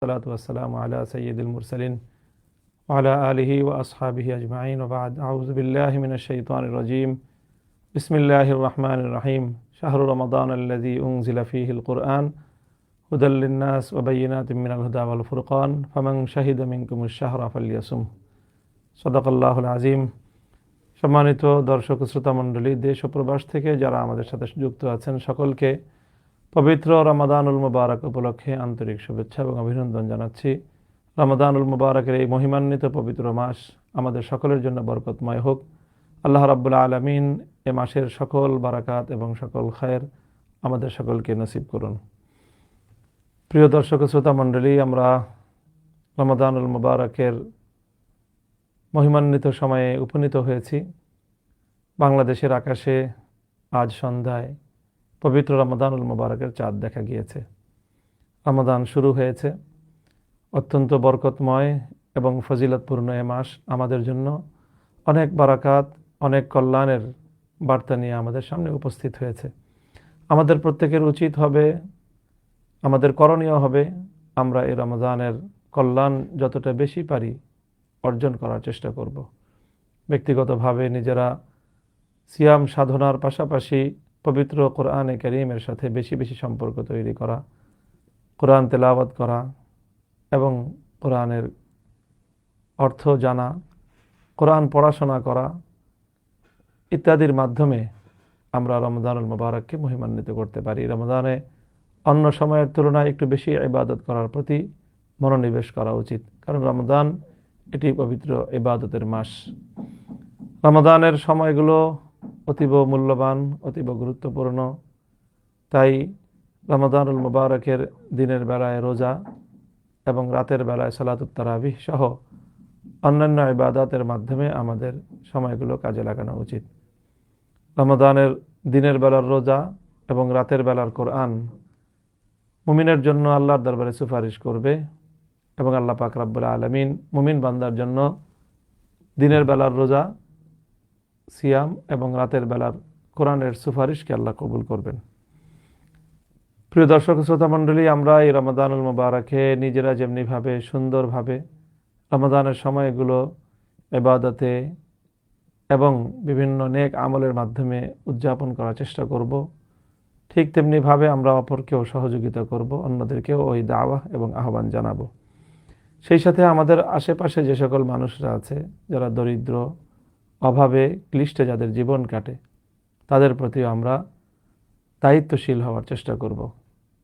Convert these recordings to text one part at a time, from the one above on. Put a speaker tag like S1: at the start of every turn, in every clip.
S1: والصلاة والسلام على سيد المرسلين وعلى آله وأصحابه أجمعين وبعد أعوذ بالله من الشيطان الرجيم بسم الله الرحمن الرحيم شهر رمضان الذي أنزل فيه القرآن هدى للناس وبينات من الهدى والفرقان فمن شهد منكم الشهر فليصم صدق الله العظيم সম্মানিত দর্শক শ্রোতা মণ্ডলী দেশ ও প্রবাস থেকে যারা আমাদের সাথে যুক্ত আছেন সকলকে পবিত্র রমাদানুল মুবারক উপলক্ষে আন্তরিক শুভেচ্ছা এবং অভিনন্দন জানাচ্ছি। রমাদানুল মুবারকের এই মহিমান্বিত পবিত্র মাস আমাদের সকলের জন্য বরকতময় হোক। আল্লাহ রাব্বুল আলামিন এ মাসের সকল বারাকাত এবং সকল খায়ের আমাদের সকলকে নসিব করুন। প্রিয় দর্শক শ্রোতা মণ্ডলী, আমরা রমাদানুল মুবারকের মহিমান্বিত সময়ে উপনীত হয়েছি। বাংলাদেশের আকাশে আজ সন্ধ্যায় পবিত্র রমাদানুল মুবারকের চাঁদ দেখা গিয়েছে। রমাদান শুরু হয়েছে। অত্যন্ত বরকতময় এবং ফজিলতপূর্ণ এ মাস আমাদের জন্য অনেক বারাকাত, অনেক কল্যাণের বার্তা নিয়ে আমাদের সামনে উপস্থিত হয়েছে। আমাদের প্রত্যেকের উচিত হবে, আমাদের করণীয় হবে, আমরা এই রমাদানের কল্যাণ যতটা বেশি পারি অর্জন করার চেষ্টা করব। ব্যক্তিগতভাবে নিজেরা সিয়াম সাধনার পাশাপাশি পবিত্র কোরআনে কারীমের সাথে বেশি বেশি সম্পর্ক তৈরি করা, কোরআন তেলাওয়াত করা এবং কোরআনের অর্থ জানা, কোরআন পড়াশোনা করা ইত্যাদির মাধ্যমে আমরা রমাদানুল মুবারককে মহিমান্বিত করতে পারি। রমাদানে অন্য সময়ের তুলনায় একটু বেশি ইবাদত করার প্রতি মনোনিবেশ করা উচিত, কারণ রমাদান এটি পবিত্র ইবাদতের মাস। রমাদানের সময়গুলো অতীব মূল্যবান, অতীব গুরুত্বপূর্ণ। তাই রমাদানুল মুবারকের দিনের বেলায় রোজা এবং রাতের বেলায় সালাতুত তারাবিহ সহ অন্যান্য ইবাদতের মাধ্যমে আমাদের সময়গুলো কাজে লাগানো উচিত। রমাদানের দিনের বেলার রোজা এবং রাতের বেলার কোরআন মুমিনের জন্য আল্লাহর দরবারে সুপারিশ করবে এবং আল্লাহ পাক রব্বুল আলামিন মুমিন বান্দার জন্য দিনের বেলার রোজা, সিয়াম এবং রাতের বেলার কোরআনের সুপারিশকে আল্লাহ কবুল করবেন। প্রিয় দর্শক শ্রোতা মণ্ডলী, আমরা এই রমাদানুল মুবারকে নিজেরা যেমনিভাবে সুন্দরভাবে রমাদানের সময়গুলো ইবাদতে এবং বিভিন্ন নেক আমলের মাধ্যমে উদযাপন করার চেষ্টা করব, ঠিক তেমনিভাবে আমরা অপরকেও সহযোগিতা করব, অন্যদেরকেও ওই দাওয়াহ এবং আহ্বান জানাবো। সেই সাথে আমাদের আশেপাশে যে সকল মানুষরা আছে যারা দরিদ্র, অভাবে ক্লিষ্টে যাদের জীবন কাটে, তাদের প্রতিও আমরা দায়িত্বশীল হওয়ার চেষ্টা করব,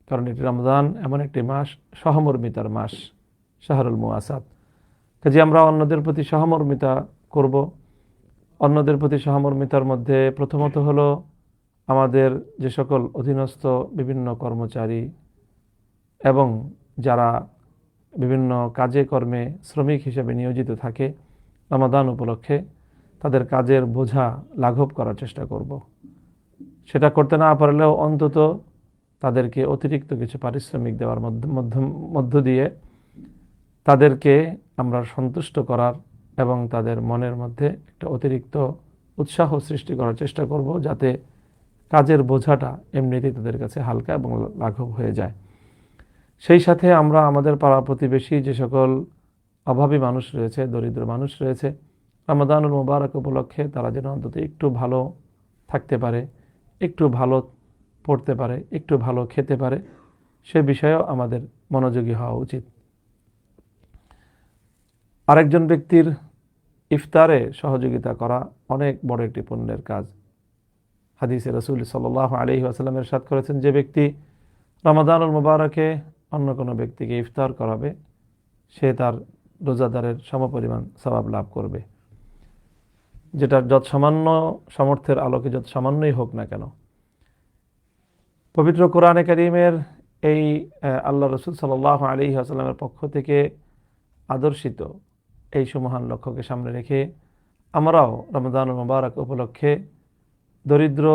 S1: কারণ এটি রমজান এমন একটি মাস, সহমর্মিতার মাস, শাহরুল মুআসাত। কাজে আমরা অন্যদের প্রতি সহমর্মিতা করব। অন্যদের প্রতি সহমর্মিতার মধ্যে প্রথমত হলো আমাদের যে সকল অধীনস্থ বিভিন্ন কর্মচারী এবং যারা বিভিন্ন কাজে কর্মে শ্রমিক হিসেবে নিয়োজিত থাকে, রমাদান উপলক্ষে তাদের কাজের বোঝা লাঘব করার চেষ্টা করব। সেটা করতে না পারলেও অন্তত তাদেরকে অতিরিক্ত কিছু পারিশ্রমিক দেওয়ার মধ্য দিয়ে তাদেরকে আমরা সন্তুষ্ট করার এবং তাদের মনের মধ্যে একটা অতিরিক্ত উৎসাহ সৃষ্টি করার চেষ্টা করব, যাতে কাজের বোঝাটা এমনিতেই তাদের কাছে হালকা এবং লাঘব হয়ে যায়। সেই সাথে আমরা আমাদের পাড়া প্রতিবেশী যে সকল অভাবী মানুষ রয়েছে, দরিদ্র মানুষ রয়েছে, রমাদানুল মুবারক উপলক্ষে তারা যেন অন্তত একটু ভালো থাকতে পারে, একটু ভালো পড়তে পারে, একটু ভালো খেতে পারে, সে বিষয়েও আমাদের মনোযোগী হওয়া উচিত। আরেকজন ব্যক্তির ইফতারে সহযোগিতা করা অনেক বড় একটি পুণ্যের কাজ। হাদিসে রাসূল সাল্লাল্লাহু আলাইহি ওয়াসাল্লাম ইরশাদ করেছেন, যে ব্যক্তি রমাদানুল মুবারকে অন্য কোনো ব্যক্তিকে ইফতার করাবে, সে তার রোজাদারের সমপরিমাণ সওয়াব লাভ করবে, যেটা যত সামান্য সামর্থ্যের আলোকে যত সামান্যই হোক না কেন। পবিত্র কোরআনে কারীমের এই আল্লাহ রাসূল সাল্লাল্লাহু আলাইহি ওয়াসাল্লামের পক্ষ থেকে আদর্শিত এই সুমহান লক্ষ্যকে সামনে রেখে আমরাও রমাদানুল মুবারক উপলক্ষে দরিদ্র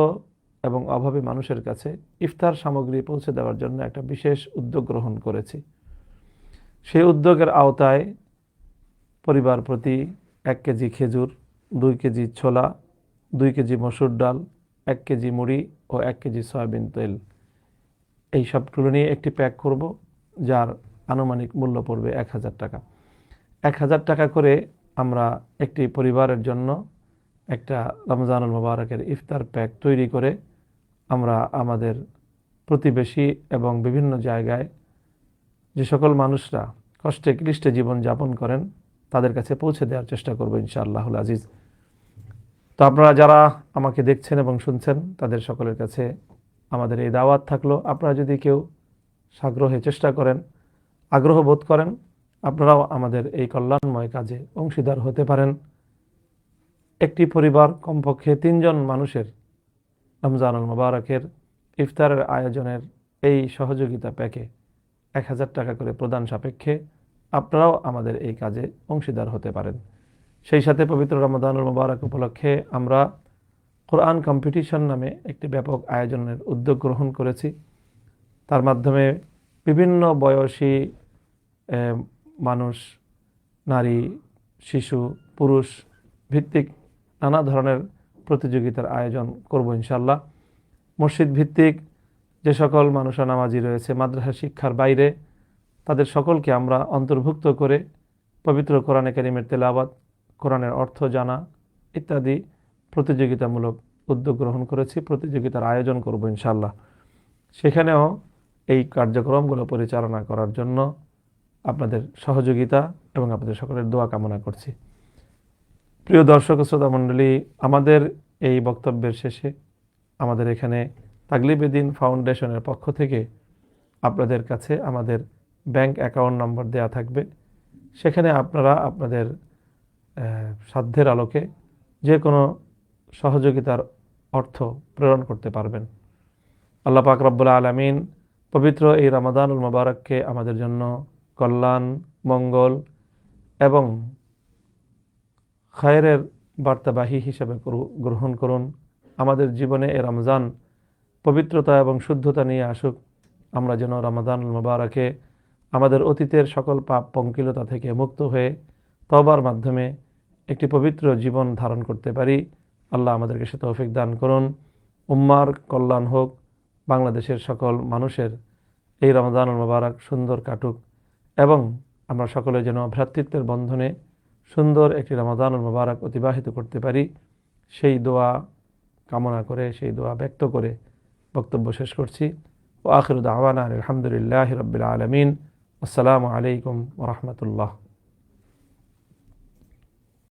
S1: এবং অভাবী মানুষের কাছে ইফতার সামগ্রী পৌঁছে দেওয়ার জন্য একটা বিশেষ উদ্যোগ গ্রহণ করেছি। সেই উদ্যোগের আওতায় পরিবার প্রতি 1 কেজি খেজুর, 2 কেজি ছোলা, 2 কেজি মসুর ডাল, 1 কেজি মুড়ি ও 1 কেজি সয়াবিন তেল, এই সবগুলো নিয়ে একটি প্যাক করব, যার আনুমানিক মূল্য পড়বে 1000 টাকা। 1000 টাকা করে আমরা একটি পরিবারের জন্য একটা রমজানুল মুবারকের ইফতার প্যাক তৈরি করে আমরা আমাদের প্রতিবেশী এবং বিভিন্ন জায়গায় যে সকল মানুষরা কষ্টে ক্লিষ্টে জীবন যাপন করেন তাদের কাছে পৌঁছে দেওয়ার চেষ্টা করব ইনশাআল্লাহুল আজিজ। তো আপনারা যারা আমাকে দেখছেন এবং শুনছেন তাদের সকলের কাছে আমাদের এই দাওয়াত থাকলো, আপনারা যদি কেউ সাগ্রহে চেষ্টা করেন, আগ্রহ বোধ করেন, আপনারাও আমাদের এই কল্যাণময় কাজে অংশীদার হতে পারেন। একটি পরিবার কমপক্ষে 3 জন মানুষের রমজানুল মুবারকের ইফতারের আয়োজনের এই সহযোগিতা প্যাকে 1000 টাকা করে প্রদান সাপেক্ষে আপনারাও আমাদের এই কাজে অংশীদার হতে পারেন। সেই সাথে পবিত্র রমজানুল মুবারক উপলক্ষে আমরা কোরআন কম্পিটিশন নামে একটি ব্যাপক আয়োজনের উদ্যোগ গ্রহণ করেছি। তার মাধ্যমে বিভিন্ন বয়সী মানুষ, নারী, শিশু, পুরুষ ভিত্তিক নানা ধরনের প্রতিযোগিতার আয়োজন করব ইনশাল্লাহ। মসজিদ ভিত্তিক যে সকল মানুষরা নামাজি রয়েছে, মাদ্রাসা শিক্ষার বাইরে তাদের সকলকে আমরা অন্তর্ভুক্ত করে পবিত্র কোরআনে কারীমের তেলাওয়াত, কোরআনের অর্থ জানা ইত্যাদি প্রতিযোগিতামূলক উদ্যোগ গ্রহণ করেছি। প্রতিযোগিতার আয়োজন করব ইনশাল্লাহ। সেখানেও এই কার্যক্রমগুলো পরিচালনা করার জন্য আপনাদের সহযোগিতা এবং আপনাদের সকলের দোয়া কামনা করছি। প্রিয় দর্শক ও শ্রোতা মণ্ডলী, আমাদের এই বক্তব্যের শেষে আমাদের এখানে তাগলিবে দ্বীন ফাউন্ডেশনের পক্ষ থেকে আপনাদের কাছে আমাদের ব্যাংক অ্যাকাউন্ট নম্বর দেয়া থাকবে। সেখানে আপনারা আপনাদের সাধ্যের আলোকে যে কোনো সহযোগিতার অর্থ প্রেরণ করতে পারবেন। আল্লাহ পাক রব্বুল আলামিন পবিত্র এই রমাদানুল মুবারককে আমাদের জন্য কল্যাণ, মঙ্গল এবং খায়রের বার্তাবাহী হিসেবে গ্রহণ করুন। আমাদের জীবনে এই রমজান পবিত্রতা এবং শুদ্ধতা নিয়ে আসুক। আমরা যেন রমাদানুল মুবারকে আমাদের অতীতের সকল পাপ পঙ্কিলতা থেকে মুক্ত হয়ে তওবার মাধ্যমে একটি পবিত্র জীবন ধারণ করতে পারি। আল্লাহ আমাদেরকে সে তৌফিক দান করুন। উম্মার কল্যাণ হোক, বাংলাদেশের সকল মানুষের এই রমাদানুল মুবারক সুন্দর কাটুক এবং আমরা সকলে যেন ভ্রাতৃত্বের বন্ধনে সুন্দর একটি রমাদানুল মুবারক অতিবাহিত করতে পারি, সেই দোয়া কামনা করে, সেই দোয়া ব্যক্ত করে বক্তব্য শেষ করছি। ওয়া আখিরু দাওয়ানা আলহামদুলিল্লাহি রাব্বিল আলামিন। আসসালামু আলাইকুম ওয়া রাহমাতুল্লাহ।